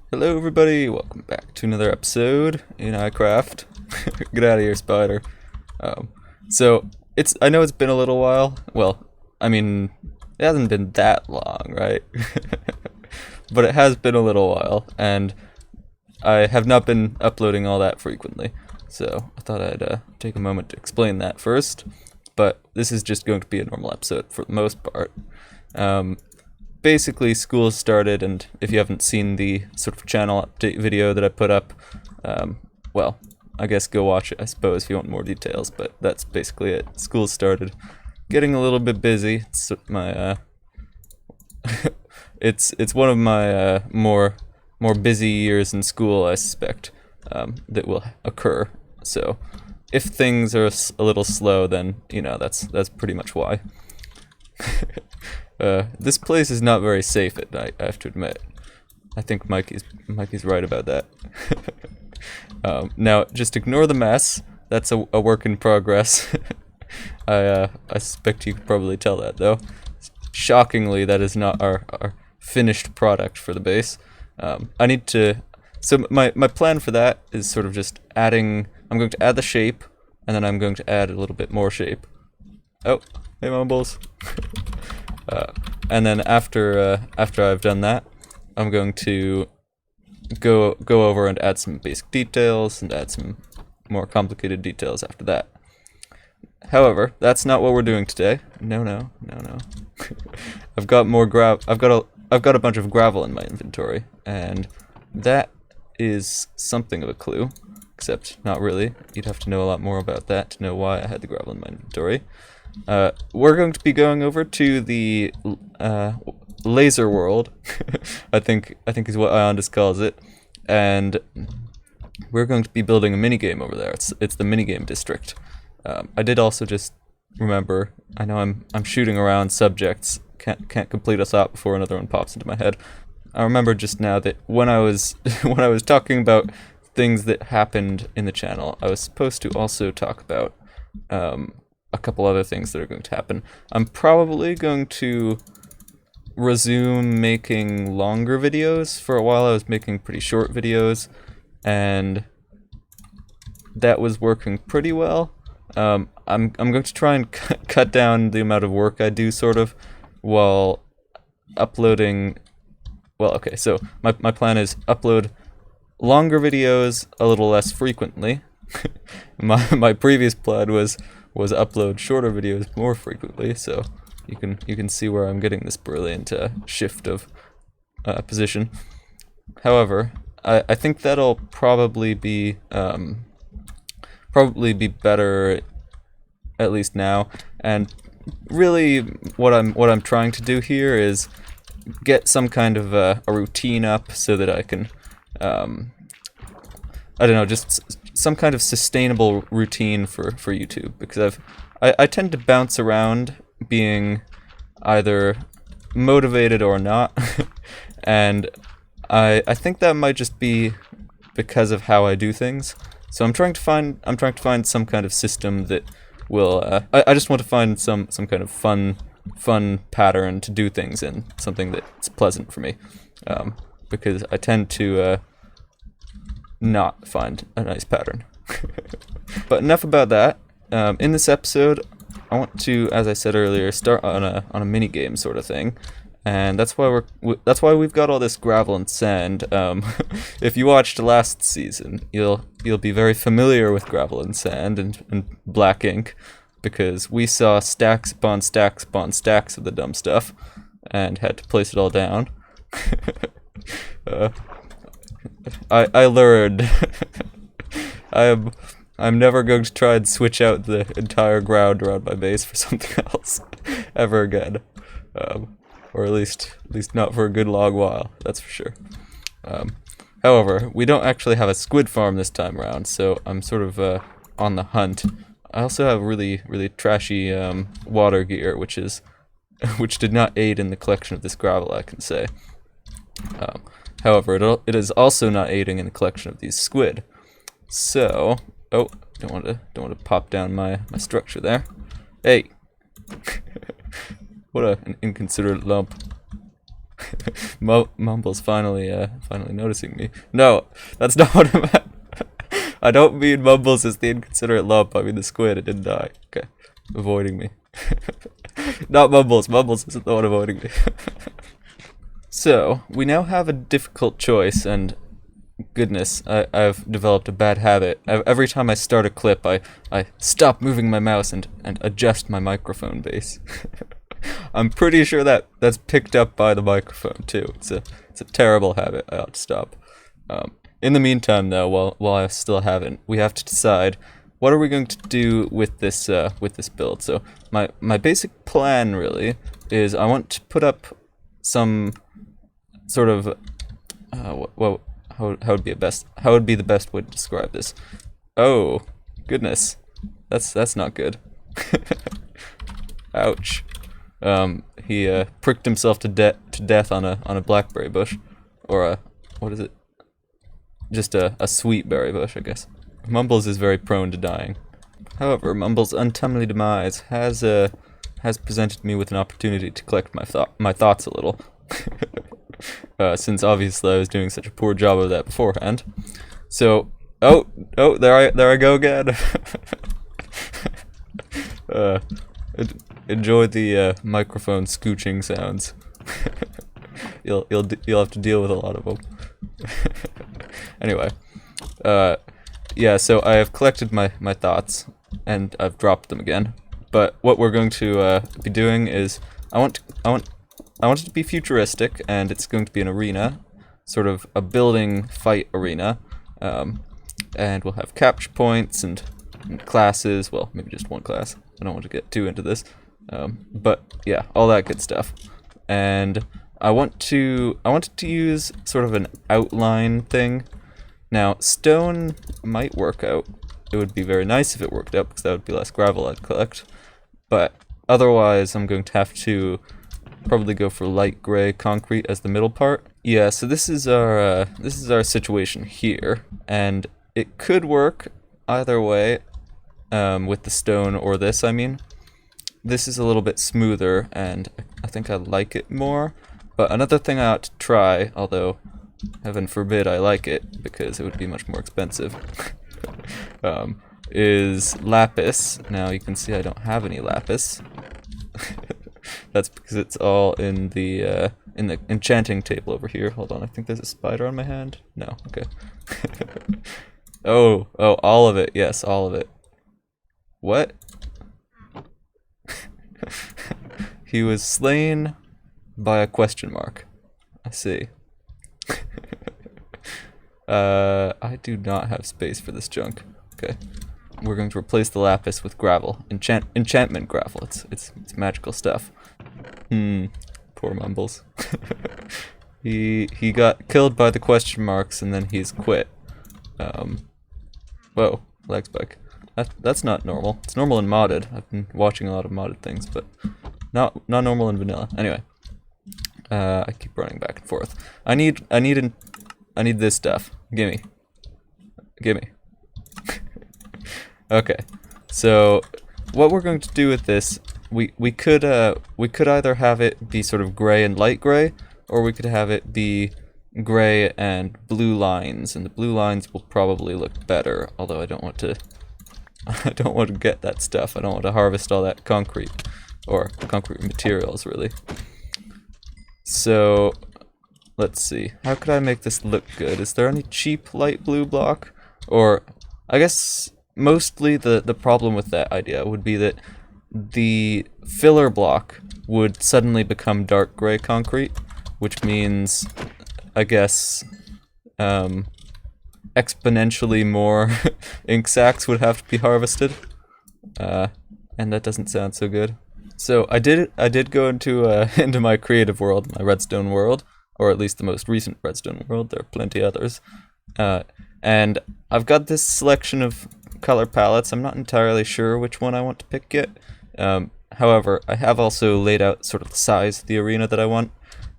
Hello everybody, welcome back to another episode in iCraft. Get out of here, spider. So, I know it's been a little while. Well, I mean, it hasn't been that long, right? But it has been a little while, and I have not been uploading all that frequently. So, I thought I'd take a moment to explain that first. But this is just going to be a normal episode for the most part. Basically, school started, and if you haven't seen the sort of channel update video that I put up, well, I guess go watch it, I suppose, if you want more details, but that's basically it. School started getting a little bit busy. It's my, it's one of my, more busy years in school, I suspect, that will occur. So, if things are a little slow, then, you know, that's pretty much why. This place is not very safe at night, I have to admit. I think Mikey's right about that. Now, just ignore the mess. That's a work in progress. I suspect you could probably tell that, though. Shockingly, that is not our finished product for the base. I need to... So my plan for that is sort of just adding... I'm going to add the shape, and then I'm going to add a little bit more shape. Oh, hey mumbles. And then after I've done that, I'm going to go over and add some basic details and add some more complicated details after that. However, that's not what we're doing today. No. I've got a bunch of gravel in my inventory, and that is something of a clue, except not really. You'd have to know a lot more about that to know why I had the gravel in my inventory. We're going to be going over to the Lazar World, I think is what Iondas calls it, and we're going to be building a minigame over there. It's the minigame district. I did also just remember. I know I'm shooting around subjects. Can't complete a thought before another one pops into my head. I remember just now that when I was talking about things that happened in the channel, I was supposed to also talk about a couple other things that are going to happen. I'm probably going to resume making longer videos. For a while I was making pretty short videos, and that was working pretty well. I'm going to try and cut down the amount of work I do, sort of, while uploading... Well, okay, so my plan is upload longer videos a little less frequently. My previous plan was upload shorter videos more frequently, so you can see where I'm getting this brilliant shift of position. However, I think that'll probably be better, at least now. And really, what I'm trying to do here is get some kind of a routine up so that I can I don't know, just some kind of sustainable routine for YouTube, because I tend to bounce around being either motivated or not, and I think that might just be because of how I do things. So I'm trying to find some kind of system that will I just want to find some kind of fun pattern to do things in, something that's pleasant for me, because I tend to not find a nice pattern. But enough about that. In this episode, I want to, as I said earlier, start on a mini game sort of thing, and that's why we've got all this gravel and sand. If you watched last season, you'll be very familiar with gravel and sand and black ink, because we saw stacks upon stacks upon stacks of the dumb stuff, and had to place it all down. I learned. I'm never going to try and switch out the entire ground around my base for something else ever again, or at least not for a good long while. That's for sure. However, we don't actually have a squid farm this time around, so I'm sort of on the hunt. I also have really trashy water gear, which did not aid in the collection of this gravel, I can say. However, it is also not aiding in the collection of these squid. So, oh, don't want to pop down my structure there. Hey, what an inconsiderate lump. Mumble's finally noticing me. No, that's not what I meant. I don't mean Mumbles is the inconsiderate lump. I mean the squid. It didn't die. Okay, avoiding me. Not Mumbles. Mumbles isn't the one avoiding me. So we now have a difficult choice, and goodness, I've developed a bad habit. Every time I start a clip, I stop moving my mouse and adjust my microphone base. I'm pretty sure that's picked up by the microphone too. It's a terrible habit. I ought to stop. In the meantime, though, while I still haven't, we have to decide what are we going to do with this build. So my basic plan really is I want to put up some sort of how would be the best way to describe this? Oh goodness, that's not good. Ouch. He pricked himself to death on a blackberry bush, or what is it? Just a sweet berry bush, I guess. Mumbles is very prone to dying. However, Mumbles' untimely demise has presented me with an opportunity to collect my thoughts a little. Since obviously I was doing such a poor job of that beforehand. So, oh, there I go again. Enjoy the microphone scooching sounds. You'll have to deal with a lot of them. Anyway, yeah. So I have collected my thoughts and I've dropped them again. But what we're going to be doing is I want it to be futuristic, and it's going to be an arena, sort of a building fight arena, and we'll have capture points and classes. Well, maybe just one class. I don't want to get too into this, but yeah, all that good stuff. And I wanted to use sort of an outline thing. Now, stone might work out. It would be very nice if it worked out, because that would be less gravel I'd collect. But otherwise, I'm going to have to probably go for light gray concrete as the middle part. Yeah, so this is our situation here, and it could work either way, with the stone or this. I mean, this is a little bit smoother, and I think I like it more. But another thing I ought to try, although heaven forbid I like it, because it would be much more expensive, is lapis. Now you can see I don't have any lapis. That's because it's all in the enchanting table over here. Hold on, I think there's a spider on my hand. No, okay. Oh, all of it. Yes, all of it. What? He was slain by a question mark. I see. I do not have space for this junk. Okay. We're going to replace the lapis with gravel. Enchantment gravel. It's magical stuff. Poor Mumbles. He got killed by the question marks and then he's quit. Whoa, lag spike. That's not normal. It's normal in modded. I've been watching a lot of modded things, but not normal in vanilla. Anyway, I keep running back and forth. I need this stuff. Gimme. Okay, so what we're going to do with this, we could either have it be sort of gray and light gray, or we could have it be gray and blue lines, and the blue lines will probably look better. Although I don't want to get that stuff. I don't want to harvest all that concrete or concrete materials really. So let's see. How could I make this look good? Is there any cheap light blue block? Or I guess mostly the problem with that idea would be that the filler block would suddenly become dark gray concrete, which means, I guess, exponentially more ink sacs would have to be harvested, and that doesn't sound so good. So I did go into my creative world, my redstone world, or at least the most recent redstone world. There are plenty others, and I've got this selection of color palettes. I'm not entirely sure which one I want to pick yet. However, I have also laid out sort of the size of the arena that I want,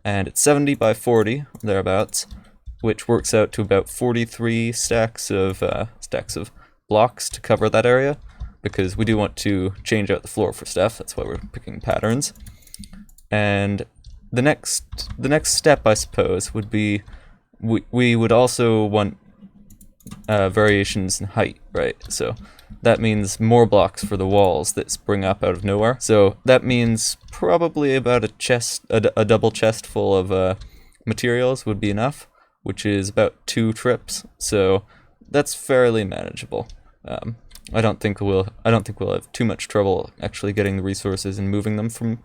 and it's 70 by 40 thereabouts, which works out to about 43 stacks of blocks to cover that area, because we do want to change out the floor for stuff. That's why we're picking patterns. And the next step, I suppose, would be we would also want variations in height, right? So that means more blocks for the walls that spring up out of nowhere. So that means probably about a double chest full of materials would be enough, which is about 2 trips. So that's fairly manageable. I don't think we'll have too much trouble actually getting the resources and moving them from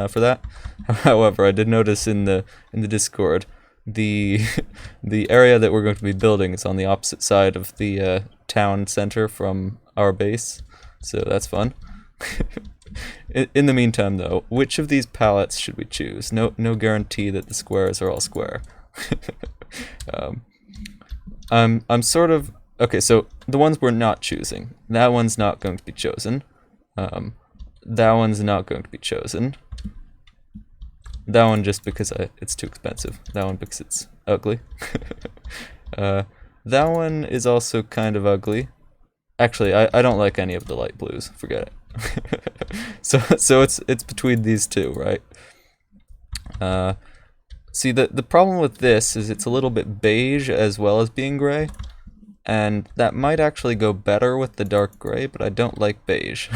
for that. However, I did notice in the Discord, the area that we're going to be building is on the opposite side of the town center from our base, so that's fun. In the meantime, though, which of these palettes should we choose? No guarantee that the squares are all square. I'm sort of okay. So the ones we're not choosing, that one's not going to be chosen. That one's not going to be chosen. That one just because it's too expensive. That one because it's ugly. That one is also kind of ugly. Actually, I don't like any of the light blues. Forget it. So it's between these two, right? See, the problem with this is it's a little bit beige as well as being gray, and that might actually go better with the dark gray, but I don't like beige.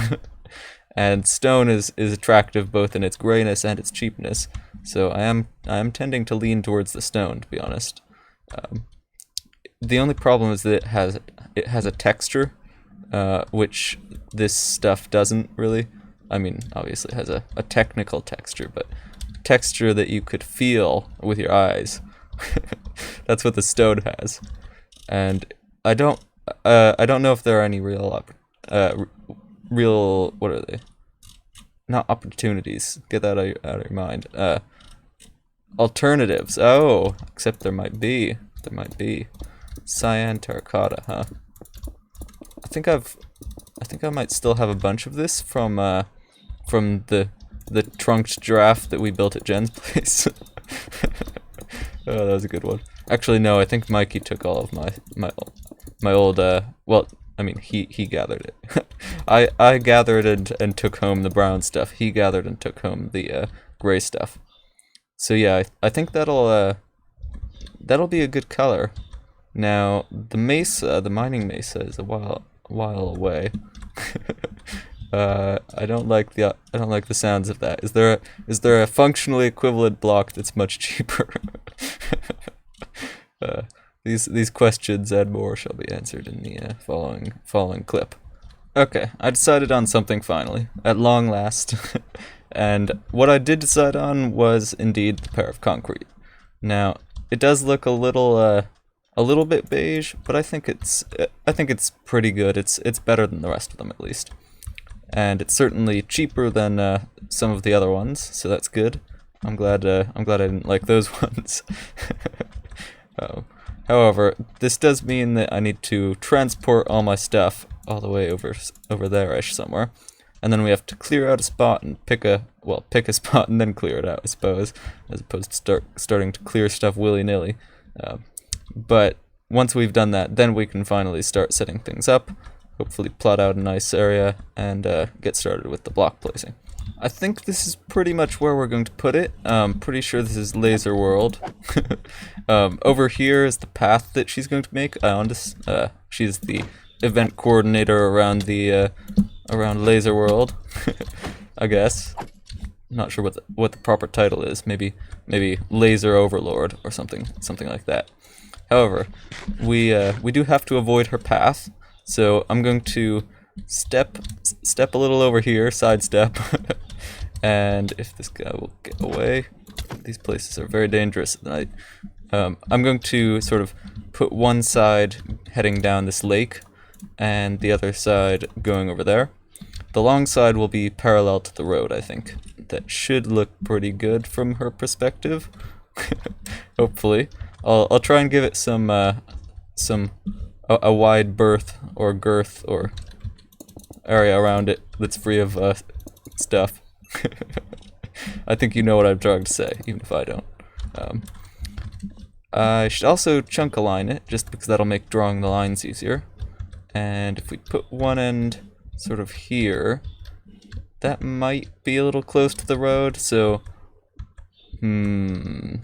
And stone is attractive both in its grayness and its cheapness, so I am tending to lean towards the stone, to be honest. The only problem is that it has a texture, which this stuff doesn't really. I mean, obviously it has a technical texture, but texture that you could feel with your eyes. That's what the stone has, and I don't know if there are any real what are they? Not opportunities. Get that out of your mind. Alternatives. Oh, except there might be. There might be. Cyan terracotta, huh? I think I might still have a bunch of this from the trunked giraffe that we built at Jen's place. Oh, that was a good one. Actually, no. I think Mikey took all of my old well. I mean, he gathered it. I gathered and took home the brown stuff. He gathered and took home the gray stuff. So yeah, I think that'll be a good color. Now the mesa, the mining mesa, is a while away. I don't like the sounds of that. Is there a functionally equivalent block that's much cheaper? These questions and more shall be answered in the following clip. Okay, I decided on something finally, at long last. And what I did decide on was indeed the pair of concrete. Now, it does look a little bit beige, but I think it's pretty good. It's better than the rest of them, at least. And it's certainly cheaper than some of the other ones, so that's good. I'm glad I didn't like those ones. However, this does mean that I need to transport all my stuff all the way over there-ish somewhere, and then we have to clear out a spot and pick a spot and then clear it out, I suppose, as opposed to starting to clear stuff willy-nilly. But once we've done that, then we can finally start setting things up, hopefully plot out a nice area, and get started with the block placing. I think this is pretty much where we're going to put it. Pretty sure this is Lazar World. Over here is the path that she's going to make. She's the event coordinator around around Lazar World. I guess. I'm not sure what the proper title is. Maybe Laser Overlord or something like that. However, we do have to avoid her path, so I'm going to step a little over here, sidestep, and if this guy will get away, these places are very dangerous at night. I'm going to sort of put one side heading down this lake, and the other side going over there. The long side will be parallel to the road, I think. That should look pretty good from her perspective. Hopefully. I'll try and give it a wide berth or girth or area around it that's free of stuff. I think you know what I'm trying to say, even if I don't. I should also chunk align it, just because that'll make drawing the lines easier. And if we put one end sort of here, that might be a little close to the road, so Hmm.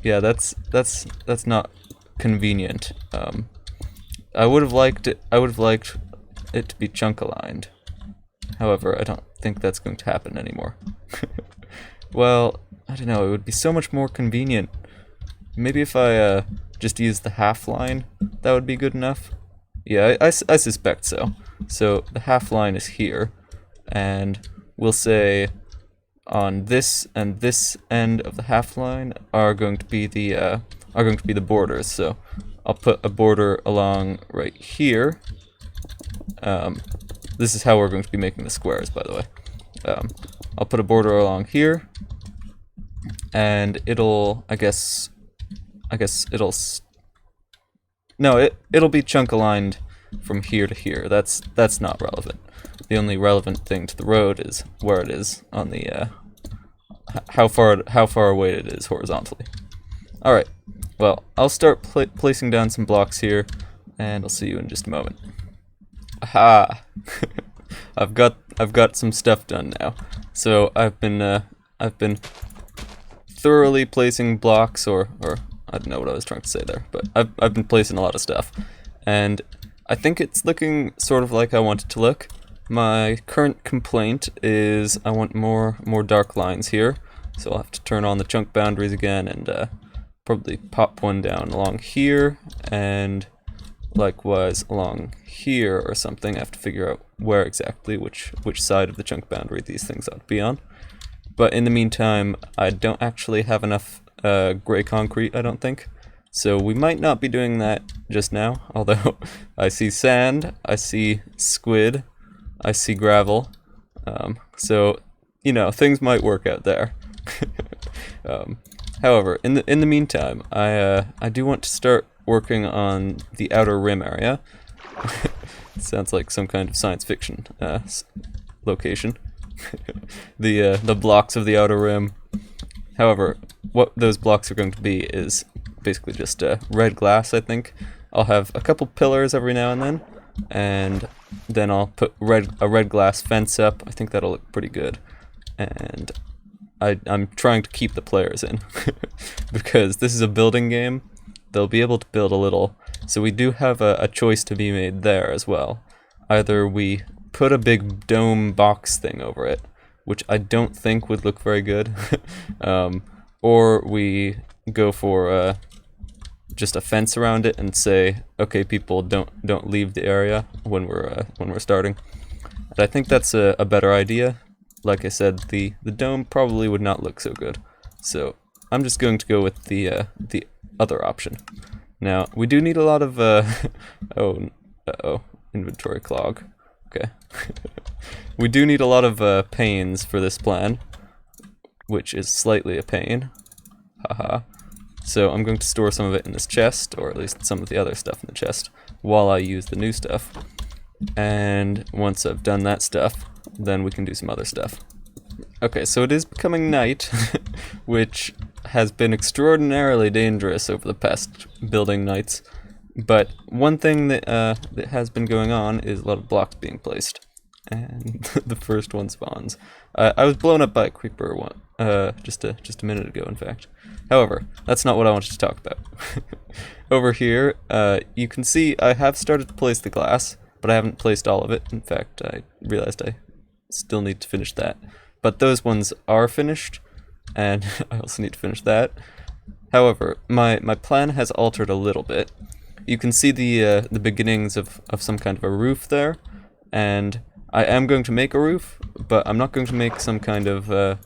Yeah, that's not convenient. I would have liked it. I would have liked it to be chunk aligned. However, I don't think that's going to happen anymore. Well, I don't know. It would be so much more convenient. Maybe if I just use the half line, that would be good enough. Yeah, I suspect so. So the half line is here, and we'll say on this and this end of the half line are going to be the borders. So I'll put a border along right here. This is how we're going to be making the squares, by the way. I'll put a border along here, and it'll, I guess it'll, no, it'll be chunk aligned from here to here. That's not relevant. The only relevant thing to the road is where it is on the, how far away it is horizontally. All right. Well, I'll start placing down some blocks here, and I'll see you in just a moment. Aha! I've got some stuff done now. So I've been thoroughly placing blocks, or I don't know what I was trying to say there, but I've been placing a lot of stuff, and I think it's looking sort of like I want it to look. My current complaint is I want more dark lines here, so I'll have to turn on the chunk boundaries again and probably pop one down along here, and likewise along here or something. I have to figure out where exactly, which side of the chunk boundary these things ought to be on. But in the meantime, I don't actually have enough gray concrete, I don't think. So we might not be doing that just now, although I see sand, I see squid, I see gravel. So, you know, things might work out there. However, in the meantime, I do want to start working on the outer rim area. Sounds like some kind of science fiction location. The blocks of the outer rim. However, what those blocks are going to be is basically just red glass, I think. I'll have a couple pillars every now and then I'll put a red glass fence up. I think that'll look pretty good. And I'm trying to keep the players in because this is a building game. They'll be able to build a little, so we do have a choice to be made there as well. Either we put a big dome box thing over it, which I don't think would look very good, or we go for just a fence around it and say, okay, people, don't leave the area when we're starting. And I think that's a better idea. Like I said, the dome probably would not look so good, so I'm just going to go with the other option. Now, we do need a lot of, inventory clog. Okay. We do need a lot of panes for this plan, which is slightly a pain. Haha. So I'm going to store some of it in this chest, or at least some of the other stuff in the chest, while I use the new stuff. And once I've done that stuff, then we can do some other stuff. Okay, so it is becoming night, which has been extraordinarily dangerous over the past building nights. But one thing that has been going on is a lot of blocks being placed, and the first one spawns. I was blown up by a creeper just a minute ago, in fact. However, that's not what I wanted to talk about. Over here, you can see I have started to place the glass, but I haven't placed all of it. In fact, I realized I still need to finish that. But those ones are finished, and I also need to finish that. However, my plan has altered a little bit. You can see the beginnings of some kind of a roof there, and I am going to make a roof, but I'm not going to make some kind of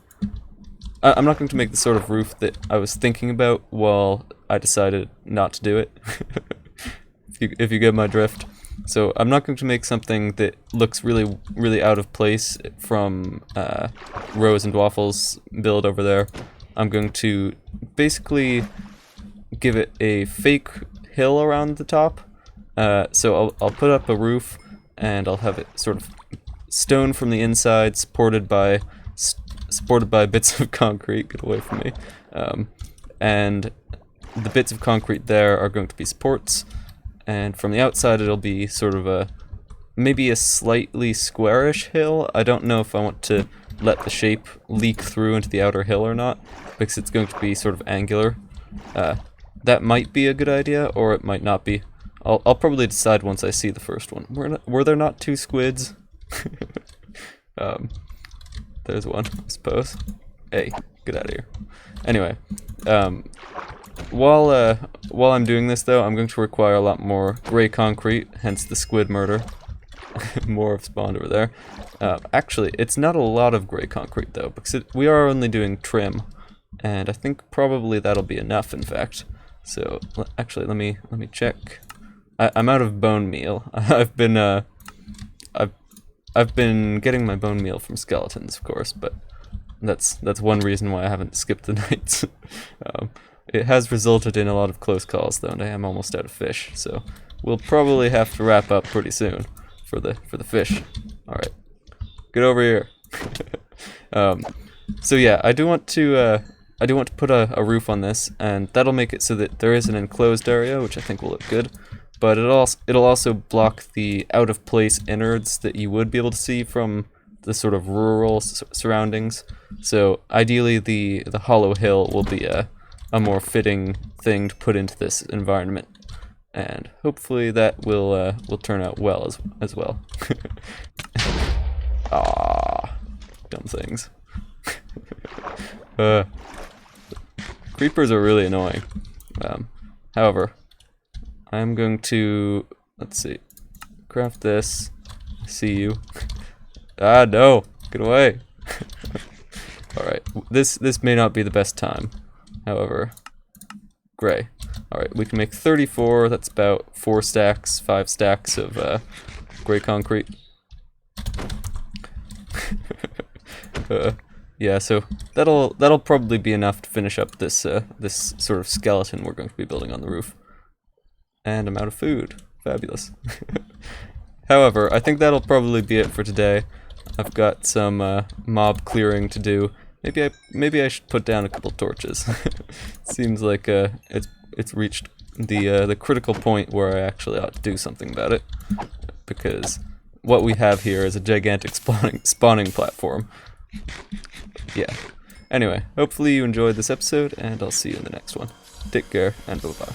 I'm not going to make the sort of roof that I was thinking about while I decided not to do it. if you get my drift. So I'm not going to make something that looks really out of place from Rose and Waffles build over there. I'm going to basically give it a fake hill around the top. So I'll put up a roof, and I'll have it sort of stone from the inside, supported by bits of concrete. Get away from me. And the bits of concrete there are going to be supports. And from the outside, it'll be sort of maybe a slightly squarish hill. I don't know if I want to let the shape leak through into the outer hill or not, because it's going to be sort of angular. That might be a good idea, or it might not be. I'll probably decide once I see the first one. Were there not 2 squids? There's one, I suppose. Hey, get out of here. Anyway, while I'm doing this though, I'm going to require a lot more gray concrete, hence the squid murder. More have spawned over there. Actually, it's not a lot of gray concrete though, because we are only doing trim, and I think probably that'll be enough. In fact, so actually, let me check. I'm out of bone meal. I've been getting my bone meal from skeletons, of course, but that's one reason why I haven't skipped the nights. It has resulted in a lot of close calls though, and I am almost out of fish, so we'll probably have to wrap up pretty soon for the fish. All right, get over here. So yeah, I do want to put a roof on this, and that'll make it so that there is an enclosed area, which I think will look good. But it'll also block the out of place innards that you would be able to see from the sort of rural surroundings. So ideally, the hollow hill will be a more fitting thing to put into this environment, and hopefully that will turn out well as well. Ah, dumb things. Creepers are really annoying. However, I'm going to, let's see, craft this. I see you. Ah, no, get away. Alright, this may not be the best time. However, gray. Alright, we can make 34, that's about 5 stacks of gray concrete. Yeah, so that'll probably be enough to finish up this this sort of skeleton we're going to be building on the roof. And I'm out of food. Fabulous. However, I think that'll probably be it for today. I've got some mob clearing to do. Maybe I should put down a couple torches. Seems like it's reached the critical point where I actually ought to do something about it, because what we have here is a gigantic spawning platform. Yeah. Anyway, hopefully you enjoyed this episode, and I'll see you in the next one. Take care, and bye-bye.